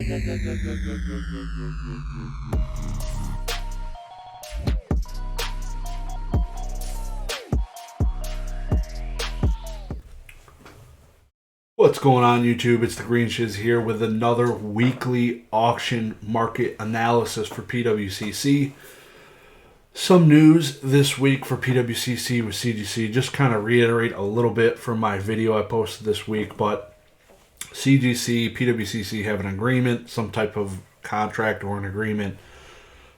What's going on, YouTube? It's the Green Shiz here with another weekly auction market analysis for PWCC. Some news this week for PWCC with CGC. Just kind of reiterate a little bit from my video I posted this week, but CGC, PWCC have an agreement, some type of contract or an agreement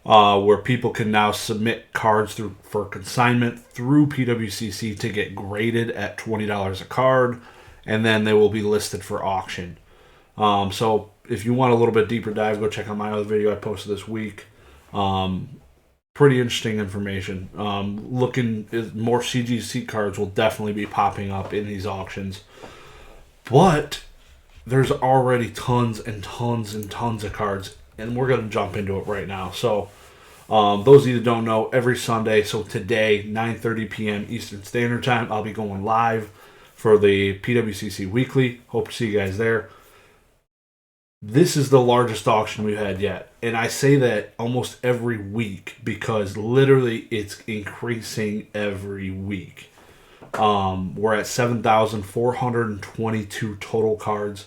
where people can now submit cards for consignment through PWCC to get graded at $20 a card, and then they will be listed for auction. So if you want a little bit deeper dive, go check out my other video I posted this week. Pretty interesting information. Looking more CGC cards will definitely be popping up in these auctions, but there's already tons and tons and tons of cards, and we're going to jump into it right now. So those of you that don't know, every Sunday, so today, 9:30 p.m. Eastern Standard Time, I'll be going live for the PWCC Weekly. Hope to see you guys there. This is the largest auction we've had yet, and I say that almost every week because literally it's increasing every week. We're at 7,422 total cards,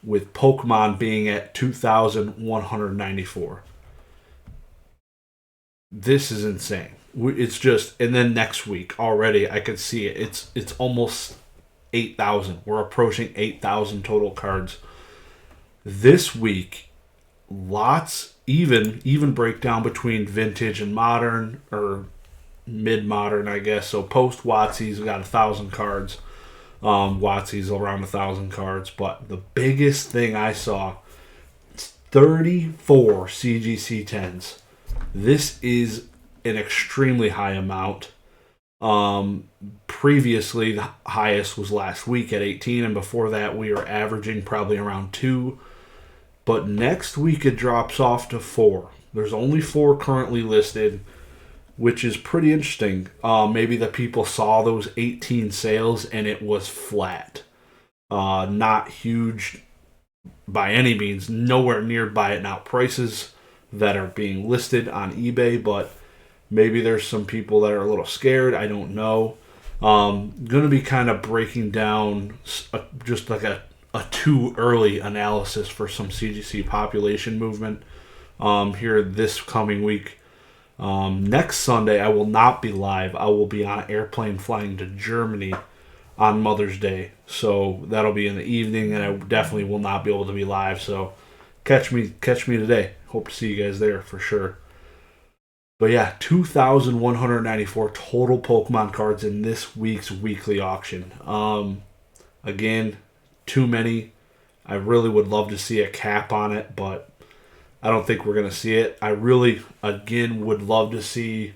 with Pokemon being at 2,194. This is insane. It's just, and then next week already I can see it. It's almost 8,000. We're approaching 8,000 total cards. This week, lots, even breakdown between vintage and modern, or mid-modern, I guess. So post WotC's got 1,000 cards. WotC's around 1,000 cards. But the biggest thing I saw, 34 CGC 10s. This is an extremely high amount. Previously, the highest was last week at 18, and before that we were averaging probably around 2. But next week it drops off to 4. There's only 4 currently listed, which is pretty interesting. Maybe the people saw those 18 sales and it was flat. Not huge by any means, nowhere near buy it now prices that are being listed on eBay, but maybe there's some people that are a little scared. I don't know. Going to be kind of breaking down just like a too early analysis for some CGC population movement here this coming week. Next Sunday, I will not be live. I will be on an airplane flying to Germany on Mother's Day. So that'll be in the evening, and I definitely will not be able to be live. So catch me today. Hope to see you guys there for sure. But yeah, 2,194 total Pokemon cards in this week's weekly auction. Again, too many. I really would love to see a cap on it, but I don't think we're going to see it. I really, again, would love to see,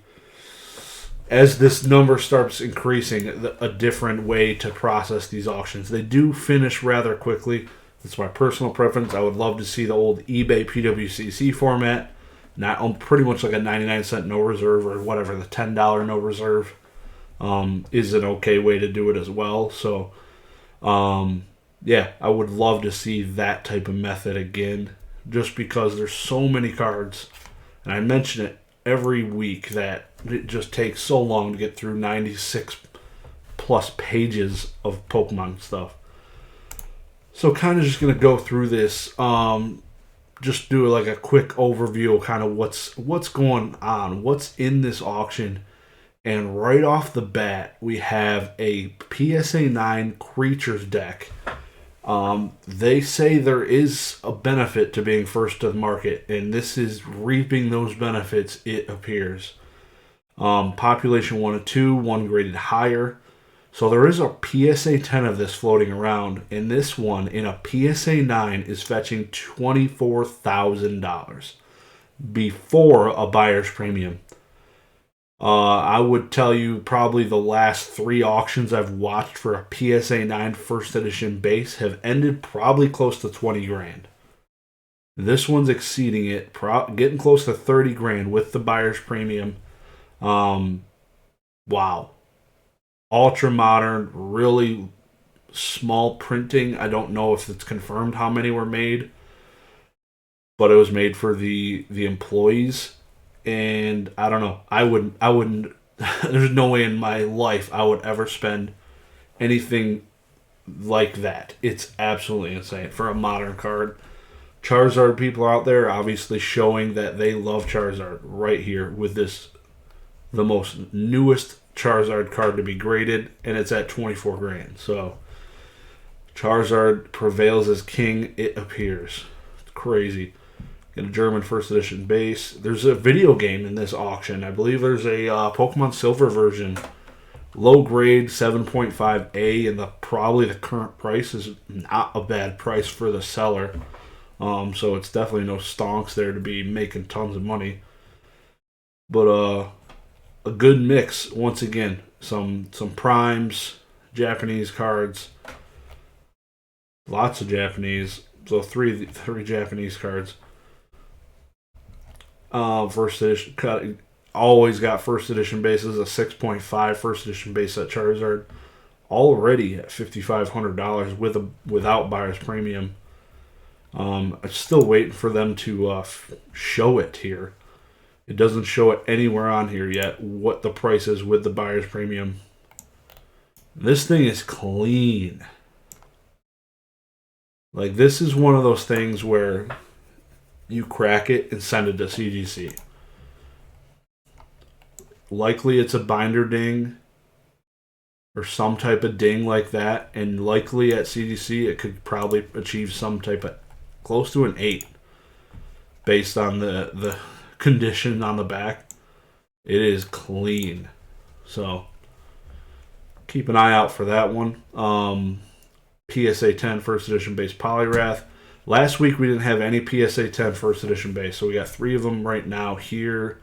as this number starts increasing, a different way to process these auctions. They do finish rather quickly. That's my personal preference. I would love to see the old eBay PWCC format, not pretty much like a 99-cent no reserve or whatever, the $10 no reserve is an okay way to do it as well. So, yeah, I would love to see that type of method again, just because there's so many cards, and I mention it every week that it just takes so long to get through 96 plus pages of Pokemon stuff. So kind of just going to go through this, just do like a quick overview of kind of what's going on, what's in this auction. And right off the bat, we have a PSA 9 Creatures deck. They say there is a benefit to being first to the market, and this is reaping those benefits, it appears. Population 1 of 2, one graded higher. So there is a PSA 10 of this floating around, and this one in a PSA 9 is fetching $24,000 before a buyer's premium. I would tell you probably the last 3 auctions I've watched for a PSA 9 first edition base have ended probably close to 20 grand. This one's exceeding it, getting close to 30 grand with the buyer's premium. Wow. Ultra modern, really small printing. I don't know if it's confirmed how many were made. but it was made for the employees, and I don't know. I wouldn't. There's no way in my life I would ever spend anything like that. It's absolutely insane for a modern card. Charizard people out there obviously showing that they love Charizard right here with this, the most newest Charizard card to be graded, and it's at 24 grand. So Charizard prevails as king, it appears. It's crazy. Get a German first edition base. There's a video game in this auction. I believe there's a Pokemon Silver version. Low grade 7.5A, and probably the current price is not a bad price for the seller. So it's definitely no stonks there to be making tons of money. But a good mix once again. Some primes, Japanese cards, lots of Japanese. So three Japanese cards. First edition, always got first edition bases. A 6.5 first edition base at Charizard, already at $5,500 without buyer's premium. I'm still waiting for them to show it here. It doesn't show it anywhere on here yet what the price is with the buyer's premium. This thing is clean. Like, this is one of those things where you crack it and send it to CGC. Likely it's a binder ding or some type of ding like that, and likely at CGC it could probably achieve some type of close to an 8 based on the condition on the back. It is clean. So keep an eye out for that one. PSA 10 first edition base Poliwrath. Last week we didn't have any PSA 10 first edition base, so we got 3 of them right now here.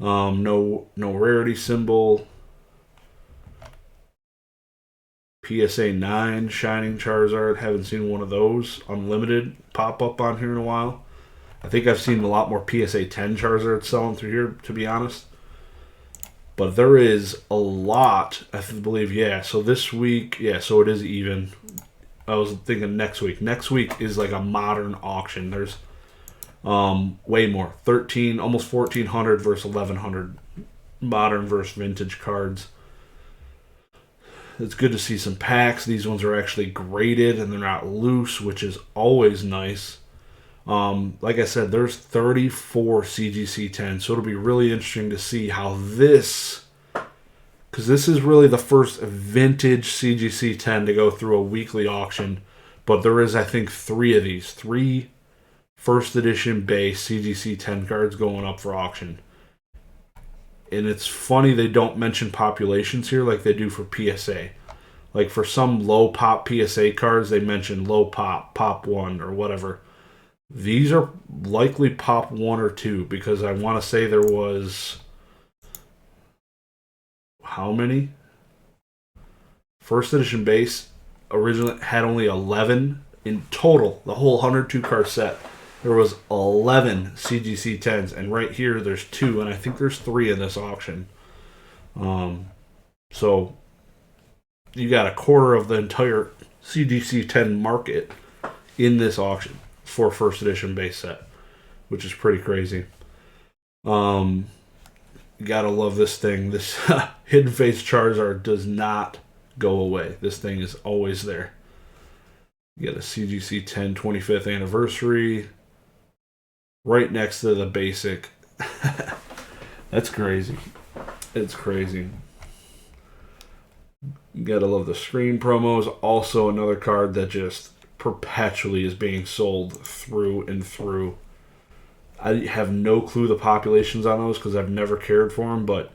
No rarity symbol. PSA 9 Shining Charizard. Haven't seen one of those unlimited pop up on here in a while. I think I've seen a lot more PSA 10 Charizard selling through here, to be honest. But there is a lot, I believe, yeah. So this week, yeah, so it is even. I was thinking next week. Next week is like a modern auction. There's way more. 13, almost 1,400 versus 1,100 modern versus vintage cards. It's good to see some packs. These ones are actually graded and they're not loose, which is always nice. Like I said, there's 34 CGC 10, so it'll be really interesting to see how this, because this is really the first vintage CGC 10 to go through a weekly auction, but there is, I think, 3 of these. 3 first edition base CGC 10 cards going up for auction. And it's funny they don't mention populations here like they do for PSA. Like for some low pop PSA cards, they mention low pop, pop 1, or whatever. These are likely pop 1 or 2, because I want to say there was, how many? First edition base originally had only 11 in total. The whole 102 card set, there was 11 CGC 10s, and right here there's 2, and I think there's 3 in this auction. So you got a quarter of the entire CGC 10 market in this auction for first edition base set, which is pretty crazy. You gotta love this thing. This Hidden Face Charizard does not go away. This thing is always there. You got a CGC 10 25th anniversary right next to the basic. That's crazy. It's crazy. You gotta love the screen promos. Also another card that just perpetually is being sold through and through. I have no clue the populations on those because I've never cared for them, but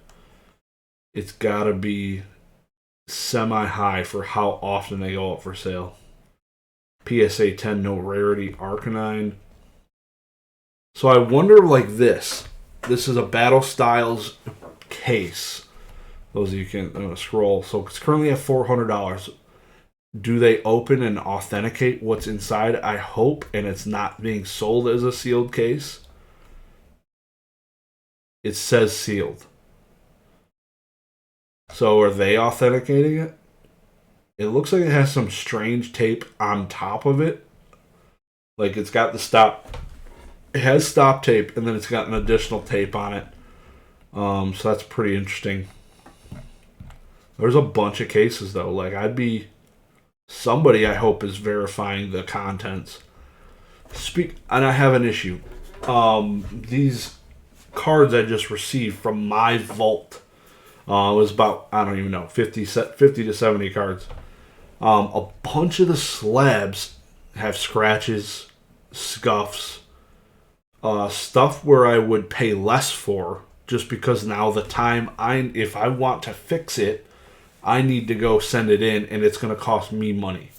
it's gotta be semi-high for how often they go up for sale. PSA 10 no rarity Arcanine. So I wonder, like this. This is a Battle Styles case. Those of you can scroll. So it's currently at $400. Do they open and authenticate what's inside? I hope, and it's not being sold as a sealed case. It says sealed. So are they authenticating it? It looks like it has some strange tape on top of it. Like it's got the stop It has stop tape, and then it's got an additional tape on it. So that's pretty interesting. There's a bunch of cases, though. Like, somebody, I hope, is verifying the contents. And I have an issue. These cards I just received from my vault was about, I don't even know, 50 to 70 cards. A bunch of the slabs have scratches, scuffs, stuff where I would pay less for, just because now the time if I want to fix it, I need to go send it in, and it's going to cost me money.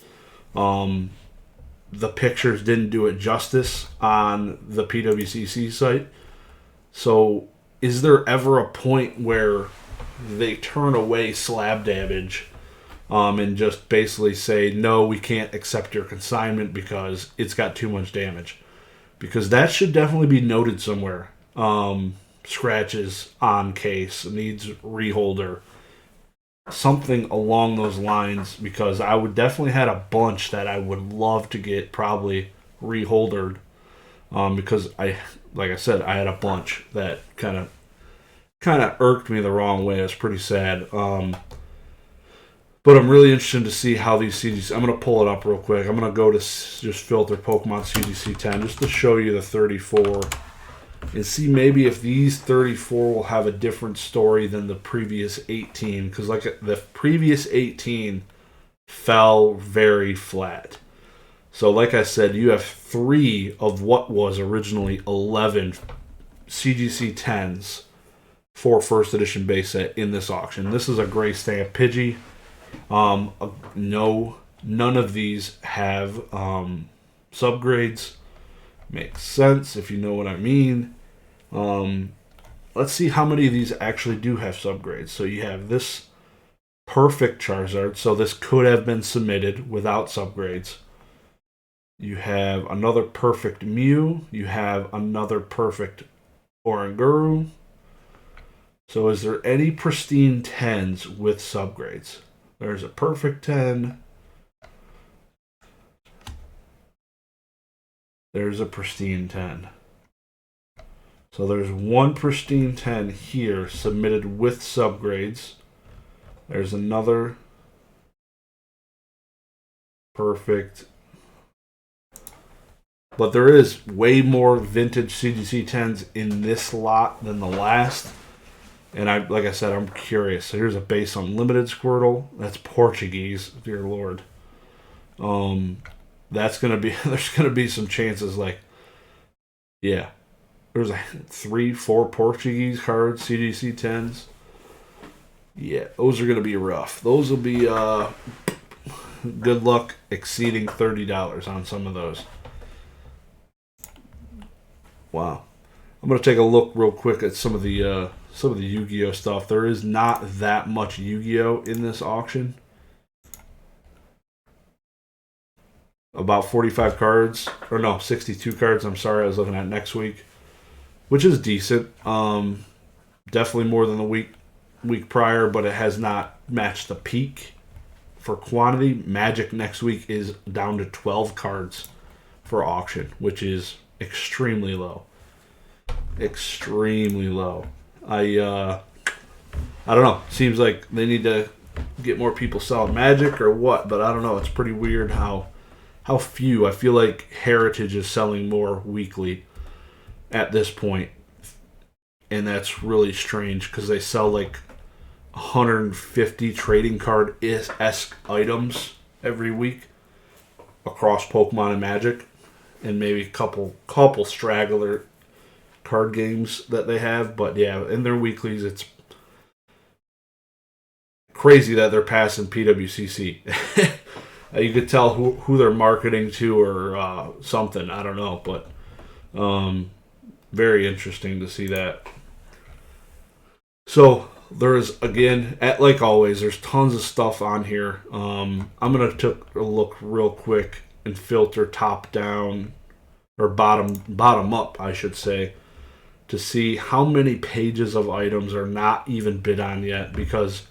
The pictures didn't do it justice on the PWCC site. So is there ever a point where they turn away slab damage and just basically say, no, we can't accept your consignment because it's got too much damage? Because that should definitely be noted somewhere. Scratches on case, needs reholder, something along those lines, because I would definitely had a bunch that I would love to get probably reholdered, because like I said, I had a bunch that kind of irked me the wrong way. It's pretty sad. But I'm really interested to see how these CGC... I'm going to pull it up real quick. I'm going to go to just filter Pokemon CGC 10 just to show you the 34 and see maybe if these 34 will have a different story than the previous 18. Because like the previous 18 fell very flat. So like I said, you have 3 of what was originally 11 CGC 10s for first edition base set in this auction. This is a gray stamp Pidgey. No, none of these have subgrades. Makes sense if you know what I mean. Let's see how many of these actually do have subgrades. So you have this perfect Charizard. So this could have been submitted without subgrades. You have another perfect Mew. You have another perfect Oranguru. So is there any pristine 10s with subgrades? There's a perfect 10. There's a pristine 10. So there's one pristine 10 here submitted with subgrades. There's another perfect. But there is way more vintage CGC 10s in this lot than the last. And like I said, I'm curious. So here's a base unlimited Squirtle. That's Portuguese, dear Lord. That's gonna be. There's gonna be some chances. Like, yeah, there's 3-4 Portuguese cards, CGC 10s. Yeah, those are gonna be rough. Those will be good luck exceeding $30 on some of those. Wow. I'm gonna take a look real quick at some of the Yu-Gi-Oh stuff. There is not that much Yu-Gi-Oh in this auction. About 45 cards, or no, 62 cards. I'm sorry, I was looking at next week, which is decent. Definitely more than the week prior, but it has not matched the peak for quantity. Magic next week is down to 12 cards for auction, which is extremely low. Extremely low. I don't know. Seems like they need to get more people selling Magic or what, but I don't know. It's pretty weird how few. I feel like Heritage is selling more weekly at this point, and that's really strange because they sell like 150 trading card-esque items every week across Pokemon and Magic, and maybe a couple straggler card games that they have. But yeah, in their weeklies, it's crazy that they're passing PWCC. You could tell who they're marketing to or something. I don't know, but very interesting to see that. So there's, again, like always, there's tons of stuff on here. I'm going to take a look real quick and filter top down, or bottom up, I should say, to see how many pages of items are not even bid on yet, because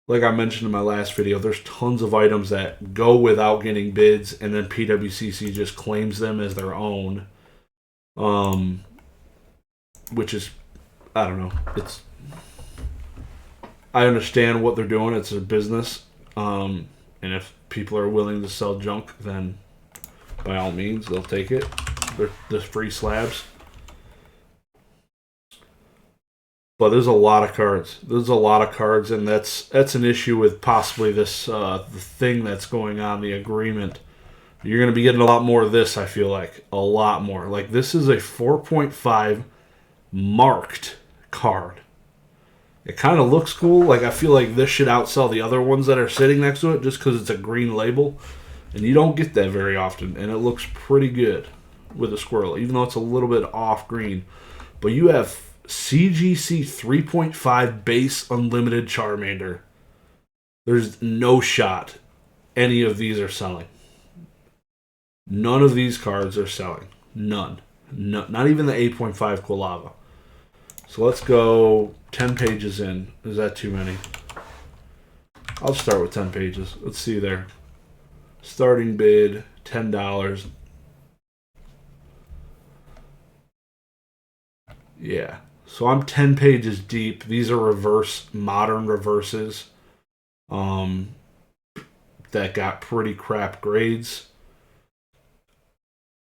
like I mentioned in my last video, there's tons of items that go without getting bids, and then PWCC just claims them as their own. which is, I don't know. I understand what they're doing. It's a business, and if people are willing to sell junk, then by all means they'll take it. They're free slabs. But there's a lot of cards. And that's an issue with possibly this the thing that's going on, the agreement. You're going to be getting a lot more of this, I feel like. A lot more. Like, this is a 4.5 marked card. It kind of looks cool. Like, I feel like this should outsell the other ones that are sitting next to it just because it's a green label. And you don't get that very often. And it looks pretty good with a squirrel, even though it's a little bit off green. But you have CGC 3.5 base unlimited Charmander. There's no shot any of these are selling. None of these cards are selling. None. No, not even the 8.5 Quilava. So let's go 10 pages in. Is that too many? I'll start with 10 pages. Let's see there. Starting bid, $10. Yeah. So I'm 10 pages deep. These are modern reverses that got pretty crap grades.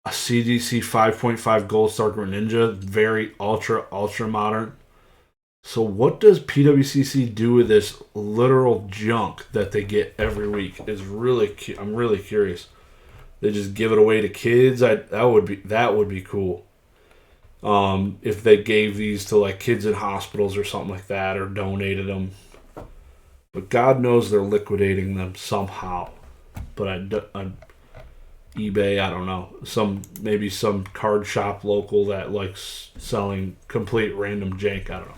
A CGC 5.5 Gold Star Greninja, very ultra modern. So what does PWCC do with this literal junk that they get every week? I'm really curious. They just give it away to kids. That would be cool. If they gave these to like kids in hospitals or something like that, or donated them. But God knows they're liquidating them somehow. But eBay, I don't know. Maybe some card shop local that likes selling complete random jank. I don't know.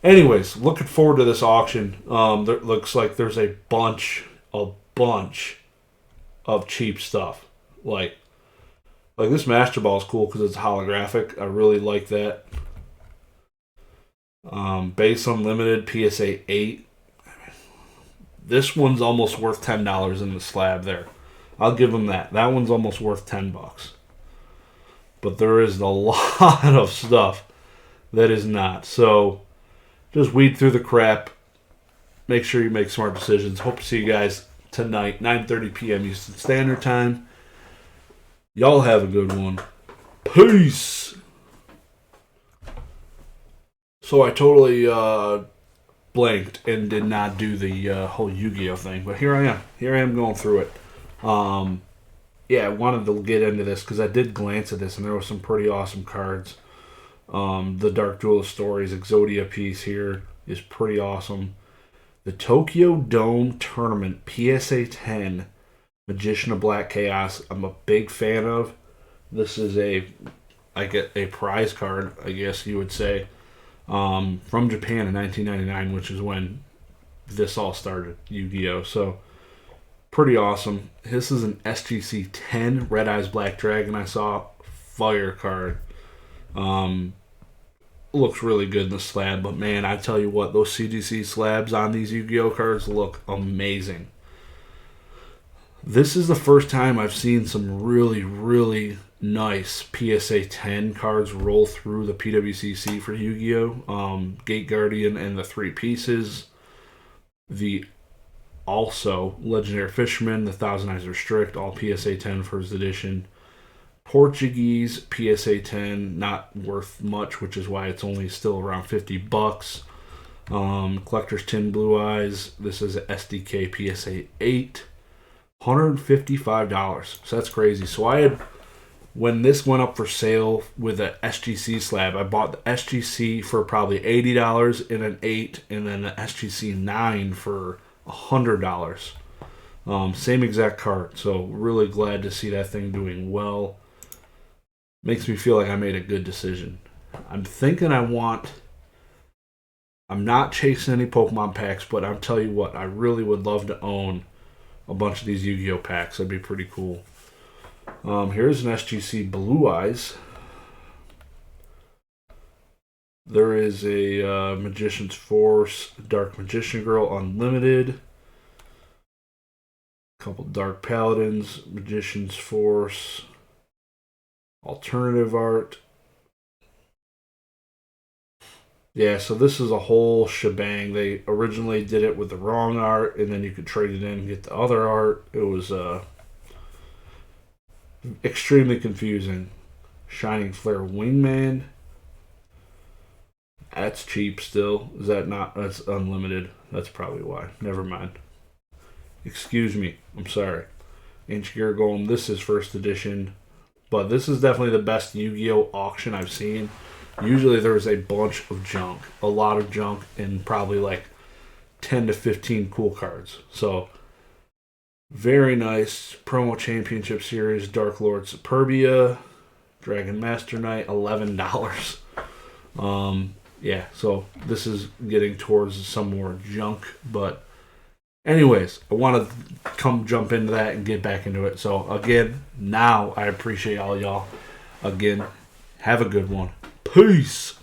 Anyways, looking forward to this auction. There looks like there's a bunch of cheap stuff. Like this Master Ball is cool because it's holographic. I really like that. Base Unlimited PSA 8. This one's almost worth $10 in the slab there. I'll give them that. That one's almost worth $10. But there is a lot of stuff that is not. So just weed through the crap. Make sure you make smart decisions. Hope to see you guys tonight, 9:30 p.m. Eastern Standard Time. Y'all have a good one. Peace. So I totally blanked and did not do the whole Yu-Gi-Oh thing, but here I am. Here I am going through it. I wanted to get into this because I did glance at this and there were some pretty awesome cards. The Dark Duelist Stories Exodia piece here is pretty awesome. The Tokyo Dome Tournament PSA 10 Magician of Black Chaos, I'm a big fan of. This is a prize card, I guess you would say, from Japan in 1999, which is when this all started, Yu-Gi-Oh! So, pretty awesome. This is an SGC 10 Red Eyes Black Dragon I saw. Fire card. Looks really good in the slab, but man, I tell you what, those CGC slabs on these Yu-Gi-Oh! Cards look amazing. This is the first time I've seen some really, really nice PSA 10 cards roll through the PWCC for Yu-Gi-Oh! Gate Guardian and the 3 pieces. The also Legendary Fisherman, the Thousand Eyes Restrict, all PSA 10 first edition. Portuguese PSA 10, not worth much, which is why it's only still around $50. Collector's Tin Blue Eyes. This is a SDK PSA 8. $155. So that's crazy. So when this went up for sale with the SGC slab, I bought the SGC for probably $80 and an 8, and then the SGC 9 for $100. Same exact card. So really glad to see that thing doing well. Makes me feel like I made a good decision. I'm thinking I'm not chasing any Pokemon packs, but I'll tell you what, I really would love to own a bunch of these Yu-Gi-Oh packs. That'd be pretty cool. Here's an SGC Blue Eyes. There is a Magician's Force, Dark Magician Girl Unlimited. A couple Dark Paladins, Magician's Force. Alternative art. Yeah, so this is a whole shebang. They originally did it with the wrong art, and then you could trade it in and get the other art. It was extremely confusing. Shining Flare Wingman. That's cheap still. Is that not? That's unlimited. That's probably why. Never mind. Excuse me. I'm sorry. Ancient Gear Golem. This is first edition. But this is definitely the best Yu-Gi-Oh! Auction I've seen. Usually there's a bunch of junk. A lot of junk and probably like 10 to 15 cool cards. So, very nice. Promo Championship Series. Dark Lord Superbia. Dragon Master Knight. $11. Yeah, so this is getting towards some more junk. But anyways, I want to jump into that and get back into it. So again, now I appreciate all y'all. Again, have a good one. Peace.